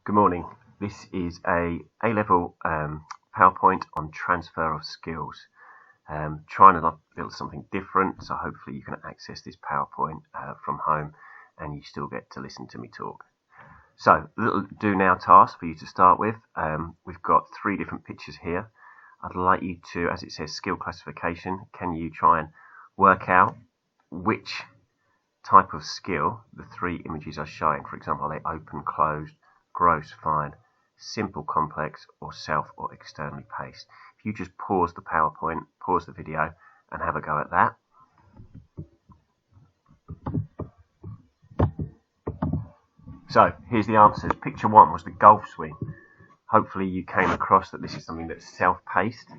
Good morning. This is a A-Level PowerPoint on transfer of skills. Trying to build something different, so hopefully you can access this PowerPoint from home and you still get to listen to me talk. So, a little do now task for you to start with. We've got 3 different pictures here. I'd like you to, as it says skill classification, can you try and work out which type of skill the 3 images are showing? For example, are they open, closed, gross, fine, simple, complex, or self or externally paced? If you just pause the PowerPoint, pause the video, and have a go at that. So, here's the answers. Picture 1 was the golf swing. Hopefully you came across that this is something that's self-paced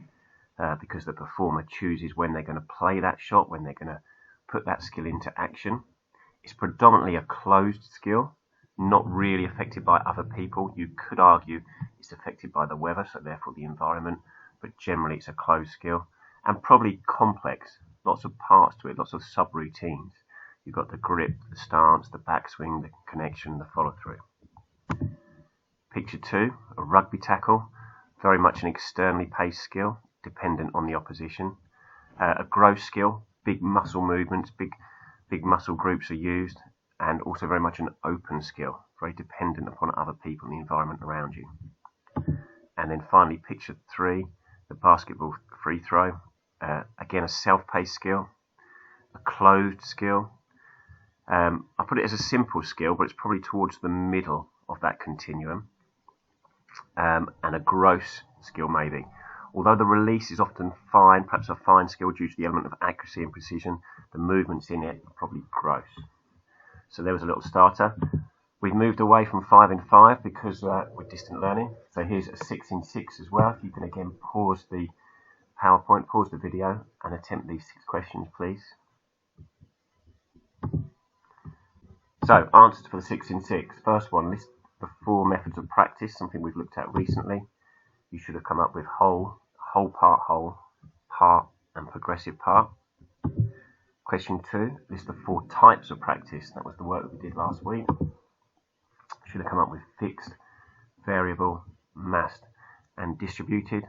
because the performer chooses when they're going to play that shot, when they're going to put that skill into action. It's predominantly a closed skill, not really affected by other people. You could argue it's affected by the weather, so therefore the environment, but generally it's a closed skill. And probably complex, lots of parts to it, lots of sub-routines. You've got the grip, the stance, the backswing, the connection, the follow-through. Picture 2, a rugby tackle, very much an externally paced skill, dependent on the opposition. A gross skill, big muscle movements, big muscle groups are used, and also very much an open skill, very dependent upon other people and the environment around you. And then finally, picture 3, the basketball free throw. Again, a self-paced skill, a closed skill. I put it as a simple skill, but it's probably towards the middle of that continuum. And a gross skill maybe. Although the release is often fine, perhaps a fine skill due to the element of accuracy and precision, the movements in it are probably gross. So there was a little starter. We've moved away from 5 in 5 because we're distant learning. So here's a 6 in 6 as well. If you can again pause the PowerPoint, pause the video, and attempt these 6 questions, please. So, answers for the 6 in 6. First one, list the 4 methods of practice, something we've looked at recently. You should have come up with whole part, and progressive part. Question 2, list the 4 types of practice. That was the work that we did last week. Should have come up with fixed, variable, massed, and distributed.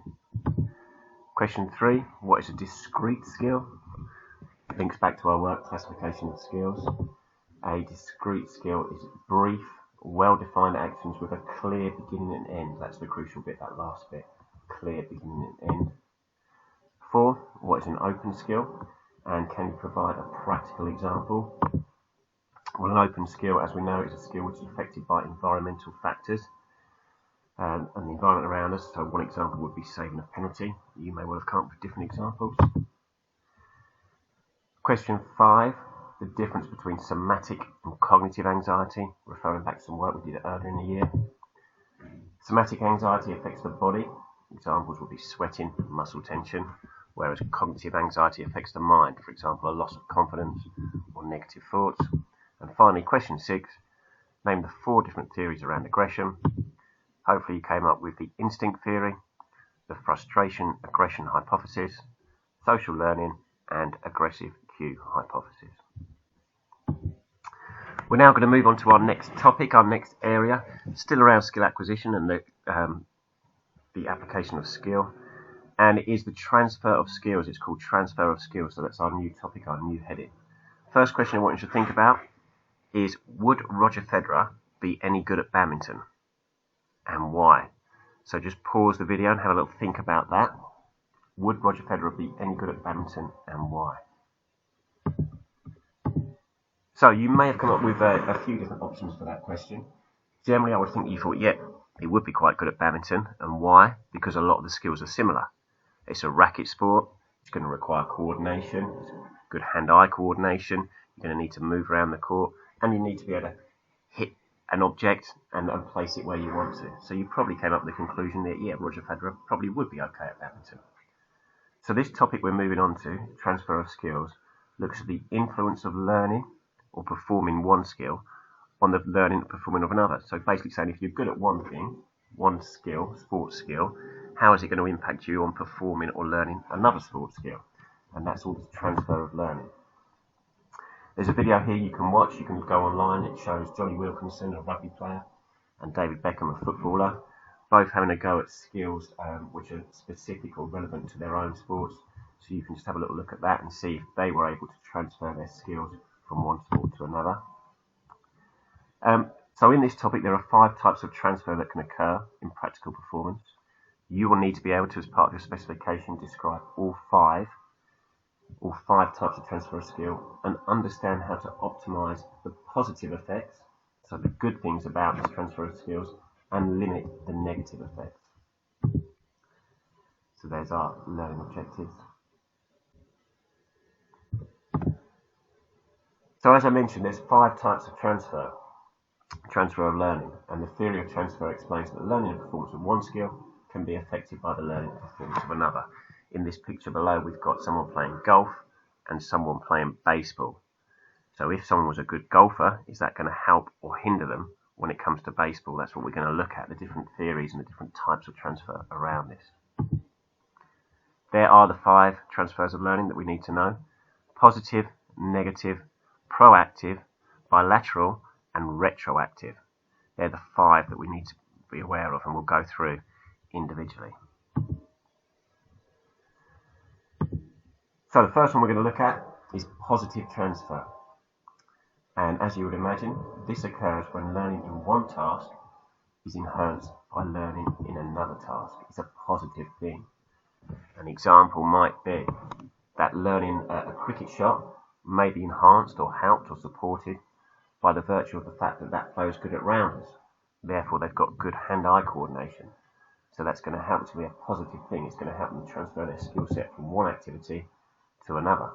Question 3, what is a discrete skill? Links back to our work classification of skills. A discrete skill is brief, well-defined actions with a clear beginning and end. That's the crucial bit, that last bit. Clear beginning and end. 4, what is an open skill? And can you provide a practical example? Well, an open skill, as we know, is a skill which is affected by environmental factors and the environment around us. So one example would be saving a penalty. You may well have come up with different examples. Question 5, the difference between somatic and cognitive anxiety, referring back to some work we did earlier in the year. Somatic anxiety affects the body. Examples would be sweating, muscle tension, whereas cognitive anxiety affects the mind, for example, a loss of confidence or negative thoughts. And finally, question 6, name the 4 different theories around aggression. Hopefully you came up with the instinct theory, the frustration-aggression hypothesis, social learning, and aggressive cue hypothesis. We're now going to move on to our next topic, our next area, still around skill acquisition and the application of skill. And it is the transfer of skills. It's called transfer of skills, so that's our new topic, our new heading. First question I want you to think about is, would Roger Federer be any good at badminton? And why? So just pause the video and have a little think about that. Would Roger Federer be any good at badminton and why? So you may have come up with a few different options for that question. Generally I would think you thought, yeah, he would be quite good at badminton. And why? Because a lot of the skills are similar. It's a racket sport. It's going to require coordination, good hand-eye coordination. You're going to need to move around the court, and you need to be able to hit an object and place it where you want to. So you probably came up with the conclusion that, yeah, Roger Federer probably would be okay at badminton. So this topic we're moving on to, transfer of skills, looks at the influence of learning or performing one skill on the learning and performing of another. So basically saying, if you're good at one thing, one skill, sports skill, how is it going to impact you on performing or learning another sports skill? And that's all the transfer of learning. There's a video here you can watch. You can go online. It shows Johnny Wilkinson, a rugby player, and David Beckham, a footballer, both having a go at skills which are specific or relevant to their own sports. So you can just have a little look at that and see if they were able to transfer their skills from one sport to another. So in this topic, there are 5 types of transfer that can occur in practical performance. You will need to be able to, as part of your specification, describe all five types of transfer of skill and understand how to optimize the positive effects, so the good things about this transfer of skills, and limit the negative effects. So there's our learning objectives. So as I mentioned, there's 5 types of transfer of learning, and the theory of transfer explains that the learning and performance of one skill can be affected by the learning and performance of another. In this picture below, we've got someone playing golf and someone playing baseball. So if someone was a good golfer, is that going to help or hinder them when it comes to baseball? That's what we're going to look at, the different theories and the different types of transfer around this. There are the 5 transfers of learning that we need to know: positive, negative, proactive, bilateral, and retroactive. They're the 5 that we need to be aware of, and we'll go through individually. So the first one we're going to look at is positive transfer. And as you would imagine, this occurs when learning in one task is enhanced by learning in another task. It's a positive thing. An example might be that learning a cricket shot may be enhanced or helped or supported by the virtue of the fact that that player is good at rounders. Therefore, they've got good hand-eye coordination. So that's going to help to be a positive thing. It's going to help them transfer their skill set from one activity to another.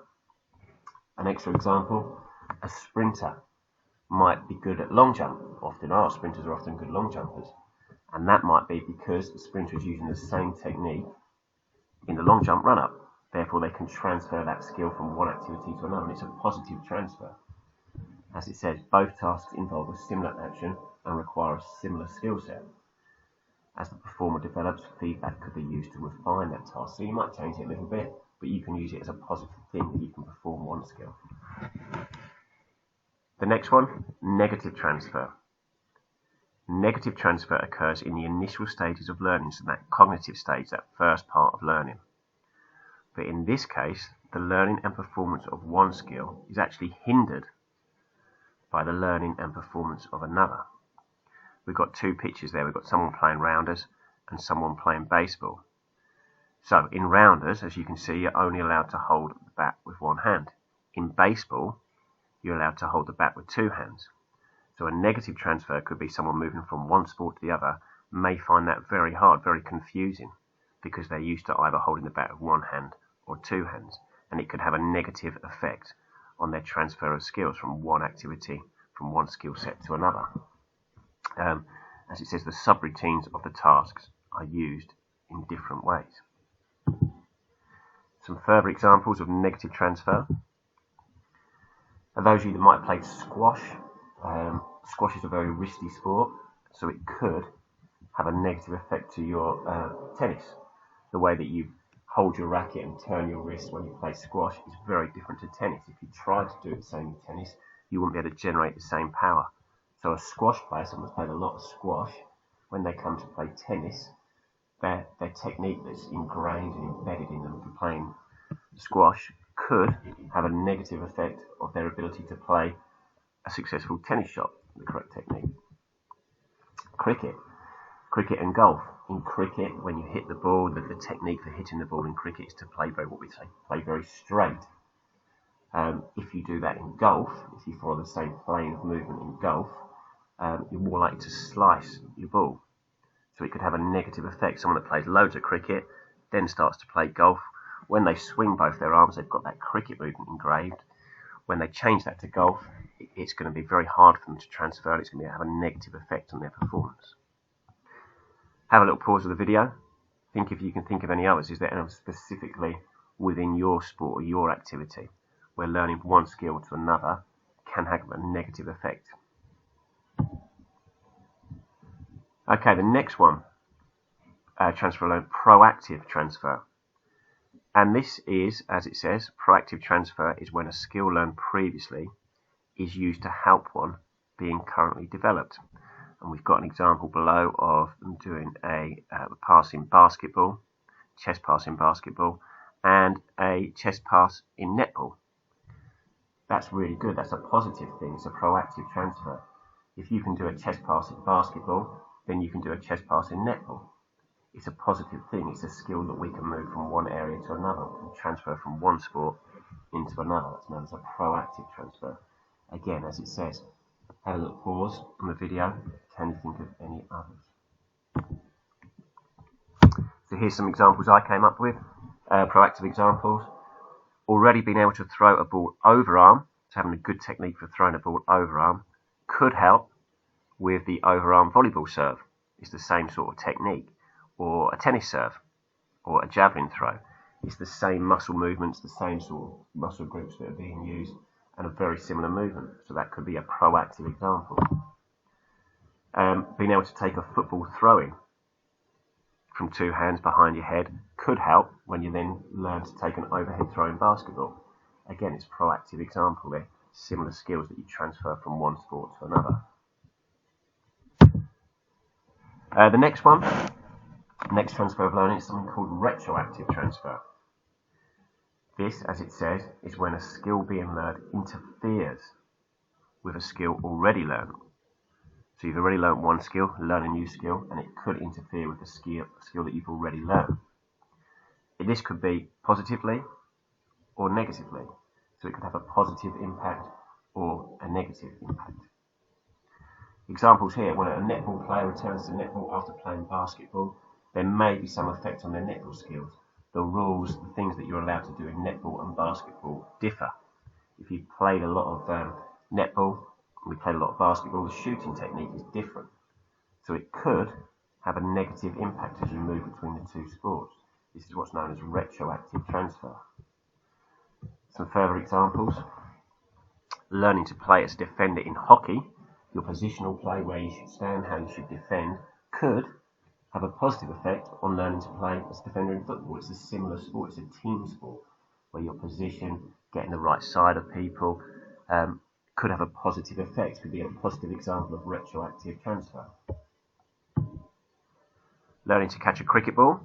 An extra example, a sprinter might be good at long jump. Sprinters are often good long jumpers. And that might be because the sprinter is using the same technique in the long jump run-up. Therefore, they can transfer that skill from one activity to another, and it's a positive transfer. As it says, both tasks involve a similar action and require a similar skill set. As the performer develops, feedback could be used to refine that task. So you might change it a little bit, but you can use it as a positive thing that you can perform one skill. The next one, negative transfer. Negative transfer occurs in the initial stages of learning, so that cognitive stage, that first part of learning. But in this case, the learning and performance of one skill is actually hindered by the learning and performance of another. We've got 2 pictures there. We've got someone playing rounders and someone playing baseball. So in rounders, as you can see, you're only allowed to hold the bat with one hand. In baseball, you're allowed to hold the bat with 2 hands. So a negative transfer could be someone moving from one sport to the other may find that very hard, very confusing, because they're used to either holding the bat with one hand or 2 hands, and it could have a negative effect on their transfer of skills from one activity, from one skill set to another. As it says, the subroutines of the tasks are used in different ways. Some further examples of negative transfer are those of you that might play squash. Squash is a very risky sport, so it could have a negative effect to your tennis. The way that you hold your racket and turn your wrist when you play squash is very different to tennis. If you try to do it the same in tennis, you wouldn't be able to generate the same power. So a squash player, someone who's played a lot of squash, when they come to play tennis, their technique that's ingrained and embedded in them from playing squash could have a negative effect of their ability to play a successful tennis shot, the correct technique. Cricket and golf. In cricket, when you hit the ball, the technique for hitting the ball in cricket is to play very straight. If you do that in golf, if you follow the same plane of movement in golf, you're more likely to slice your ball. So it could have a negative effect. Someone that plays loads of cricket then starts to play golf. When they swing both their arms, they've got that cricket movement engraved. When they change that to golf, it's going to be very hard for them to transfer. It's going to have a negative effect on their performance. Have a little pause of the video. Think if you can think of any others. Is there anything specifically within your sport or your activity where learning one skill to another can have a negative effect? Okay, the next one, transfer learn, proactive transfer. And this is, as it says, proactive transfer is when a skill learned previously is used to help one being currently developed. and we've got an example below of them doing a pass in basketball, chest pass in basketball, and a chest pass in netball. That's really good. That's a positive thing. It's a proactive transfer. If you can do a chest pass in basketball, then you can do a chest pass in netball. It's a positive thing. It's a skill that we can move from one area to another and transfer from one sport into another. That's known as a proactive transfer. Again, as it says, have a little pause on the video. Can you think of any others? So here's some examples I came up with. Proactive examples. Already being able to throw a ball overarm, so having a good technique for throwing a ball overarm, could help with the overarm volleyball serve. It's the same sort of technique. Or a tennis serve, or a javelin throw. It's the same muscle movements, the same sort of muscle groups that are being used, and a very similar movement. So that could be a proactive example. Being able to take a football throwing from two hands behind your head could help when you then learn to take an overhead throw in basketball. Again, it's a proactive example there. Similar skills that you transfer from one sport to another. The next transfer of learning is something called retroactive transfer. This, as it says, is when a skill being learned interferes with a skill already learned. So you've already learned one skill, learn a new skill, and it could interfere with the skill that you've already learned. This could be positively or negatively. So it could have a positive impact or a negative impact. Examples here, when a netball player returns to netball after playing basketball, there may be some effect on their netball skills. The rules, the things that you're allowed to do in netball and basketball differ. If you've played a lot of netball, we played a lot of basketball, the shooting technique is different. So it could have a negative impact as you move between the two sports. This is what's known as retroactive transfer. Some further examples. Learning to play as a defender in hockey, your positional play, where you should stand, how you should defend, could have a positive effect on learning to play as a defender in football. It's a similar sport, it's a team sport, where your position, getting the right side of people, could have a positive effect, could be a positive example of retroactive transfer. Learning to catch a cricket ball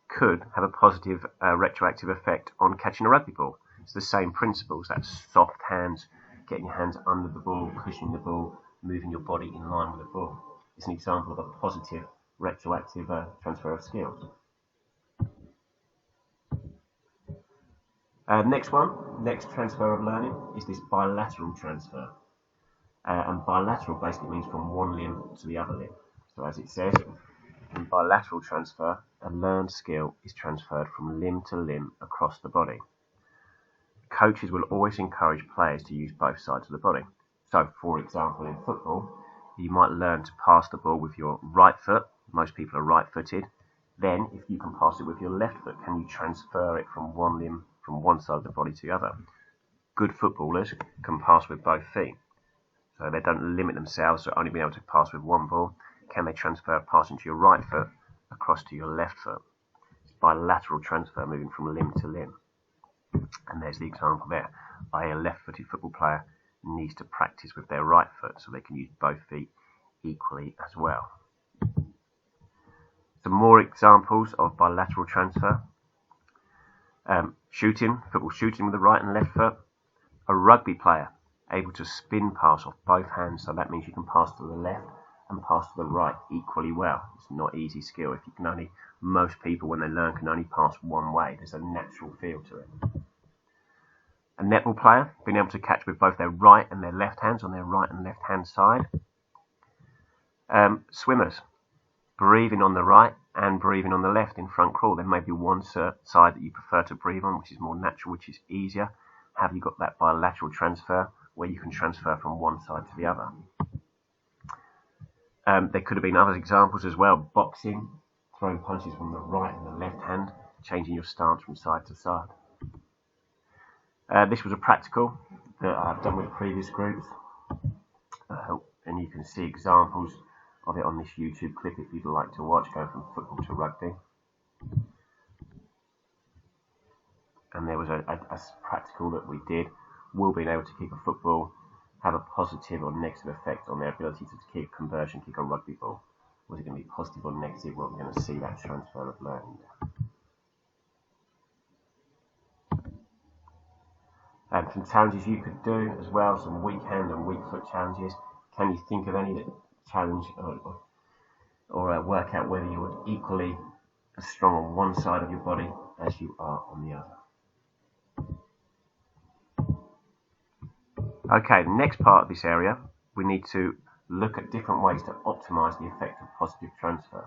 could have a positive retroactive effect on catching a rugby ball. It's the same principles, that's soft hands, getting your hands under the ball, cushioning the ball, moving your body in line with the ball. It's an example of a positive retroactive transfer of skills. Next transfer of learning is this bilateral transfer. And bilateral basically means from one limb to the other limb. So as it says, in bilateral transfer, a learned skill is transferred from limb to limb across the body. Coaches will always encourage players to use both sides of the body. So, for example, in football, you might learn to pass the ball with your right foot. Most people are right-footed. Then, if you can pass it with your left foot, can you transfer it from one limb, from one side of the body to the other? Good footballers can pass with both feet. So they don't limit themselves to only being able to pass with one ball. Can they transfer passing to your right foot across to your left foot? It's bilateral transfer, moving from limb to limb. And there's the example there. A left-footed football player needs to practice with their right foot so they can use both feet equally as well. Some more examples of bilateral transfer. Football shooting with the right and left foot. A rugby player able to spin pass off both hands, so that means you can pass to the left and pass to the right equally well. It's not easy skill. If you can only, most people when they learn can only pass one way. There's a natural feel to it. A netball player being able to catch with both their right and their left hands on their right and left hand side. Swimmers breathing on the right and breathing on the left in front crawl. There may be one side that you prefer to breathe on, which is more natural, which is easier. Have you got that bilateral transfer where you can transfer from one side to the other? There could have been other examples as well. Boxing, throwing punches from the right and the left hand, changing your stance from side to side. This was a practical that I've done with previous groups, and you can see examples of it on this YouTube clip if you'd like to watch, going from football to rugby. And there was a practical that we did, Will being able to kick a football have a positive or negative effect on their ability to kick, conversion kick a rugby ball? Was it going to be positive or negative? Well, we're going to see that transfer of learning. And some challenges you could do as well, some weak hand and weak foot challenges. Can you think of any that challenge or work out whether you're equally as strong on one side of your body as you are on the other? Okay, the next part of this area, we need to look at different ways to optimize the effect of positive transfer.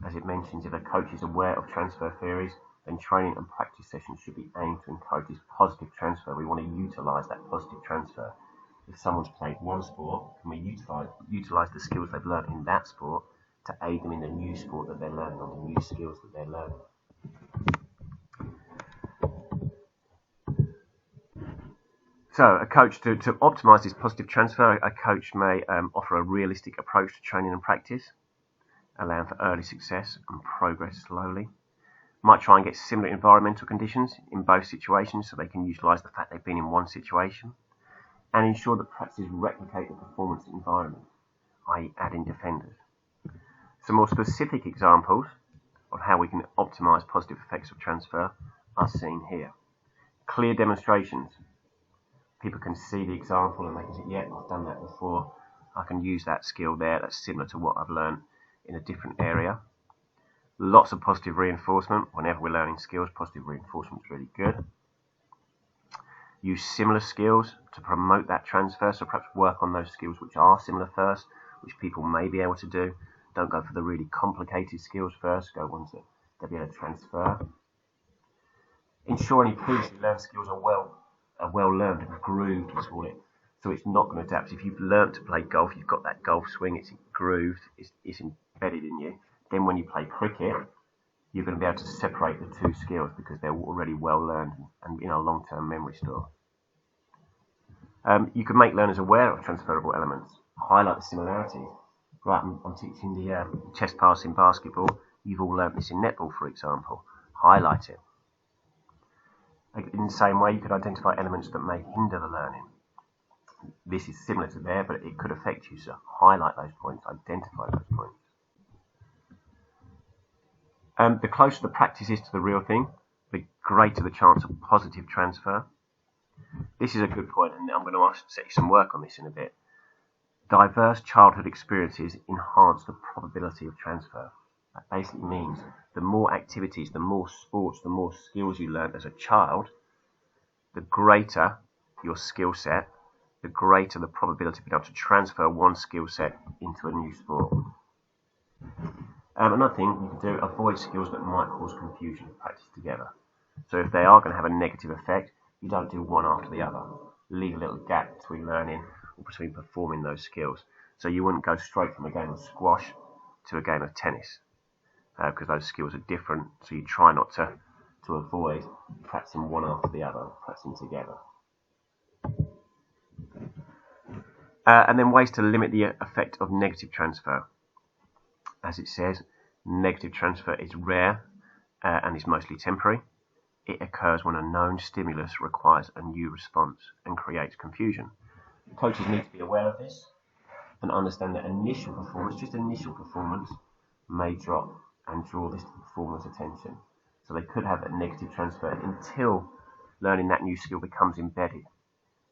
As it mentions, if a coach is aware of transfer theories, then training and practice sessions should be aimed to encourage this positive transfer. We want to utilize that positive transfer. If someone's played one sport, can we utilize the skills they've learned in that sport to aid them in the new sport that they're learning, or the new skills that they're learning? So a coach, to optimize this positive transfer, a coach may offer a realistic approach to training and practice, allowing for early success and progress slowly. Might try and get similar environmental conditions in both situations so they can utilize the fact they've been in one situation, and ensure that practices replicate the performance environment, i.e. adding defenders. Some more specific examples of how we can optimize positive effects of transfer are seen here. Clear demonstrations. People can see the example and they can say, yeah, I've done that before. I can use that skill there. That's similar to what I've learned in a different area. Lots of positive reinforcement. Whenever we're learning skills, positive reinforcement is really good. Use similar skills to promote that transfer. So perhaps work on those skills which are similar first, which people may be able to do. Don't go for the really complicated skills first. Go ones that they'll be able to transfer. Ensure any previously learned skills are well learned and grooved, we call it. So it's not going to adapt. If you've learned to play golf, you've got that golf swing, it's grooved, it's embedded in you. Then when you play cricket, you're going to be able to separate the two skills because they're already well learned and in a long-term memory store. You can make learners aware of transferable elements, highlight the similarities. Right, I'm teaching the chest pass in basketball. You've all learnt this in netball, for example. Highlight it. In the same way, you could identify elements that may hinder the learning. This is similar to there, but it could affect you, so highlight those points, identify those points. The closer the practice is to the real thing, the greater the chance of positive transfer. This is a good point, and I'm going to set you some work on this in a bit. Diverse childhood experiences enhance the probability of transfer. That basically means the more activities, the more sports, the more skills you learn as a child, the greater your skill set, the greater the probability of being able to transfer one skill set into a new sport. Another thing you can do, avoid skills that might cause confusion in practice together. So if they are going to have a negative effect, you don't do one after the other. Leave a little gap between learning or between performing those skills. So you wouldn't go straight from a game of squash to a game of tennis because those skills are different. So you try not to avoid practicing one after the other, practicing together. And then ways to limit the effect of negative transfer. As it says, negative transfer is rare and is mostly temporary. It occurs when a known stimulus requires a new response and creates confusion. Coaches need to be aware of this and understand that initial performance, just initial performance, may drop and draw this to the performer's attention. So they could have a negative transfer until learning that new skill becomes embedded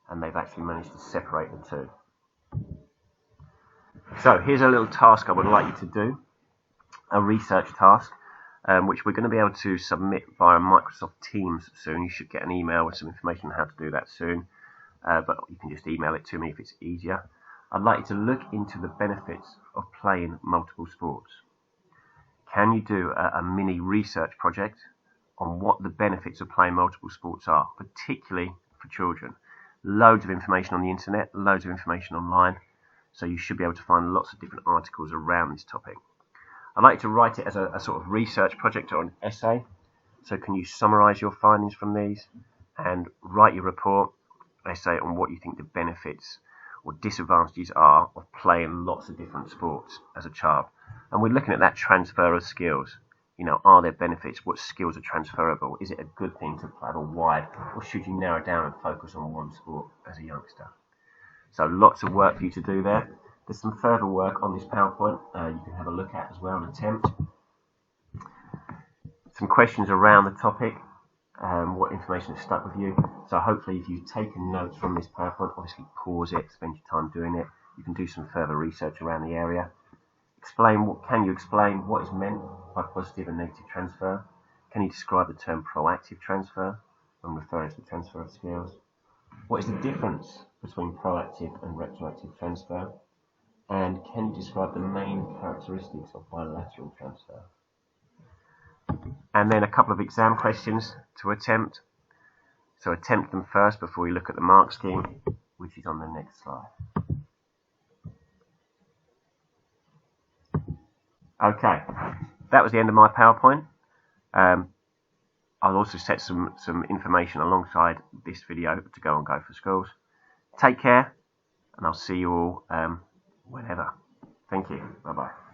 and they've actually managed to separate the two. So here's a little task I would like you to do, a research task, which we're going to be able to submit via Microsoft Teams soon. You should get an email with some information on how to do that soon, but you can just email it to me if it's easier. I'd like you to look into the benefits of playing multiple sports. Can you do a mini research project on what the benefits of playing multiple sports are, particularly for children? Loads of information on the internet, loads of information online. So you should be able to find lots of different articles around this topic. I'd like to write it as a sort of research project or an essay. So can you summarise your findings from these and write your report, essay on what you think the benefits or disadvantages are of playing lots of different sports as a child. And we're looking at that transfer of skills. You know, are there benefits? What skills are transferable? Is it a good thing to travel wide, or should you narrow down and focus on one sport as a youngster? So lots of work for you to do there. There's some further work on this PowerPoint you can have a look at as well and attempt. Some questions around the topic, what information has stuck with you. So hopefully if you've taken notes from this PowerPoint, obviously pause it, spend your time doing it. You can do some further research around the area. Can you explain what is meant by positive and negative transfer? Can you describe the term proactive transfer when referring to the transfer of skills? What is the difference between proactive and retroactive transfer? And can you describe the main characteristics of bilateral transfer? And then a couple of exam questions to attempt. So attempt them first before we look at the mark scheme, which is on the next slide. Okay, that was the end of my PowerPoint. I'll also set some information alongside this video to go on Go for Schools. Take care, and I'll see you all whenever. Thank you. Bye-bye.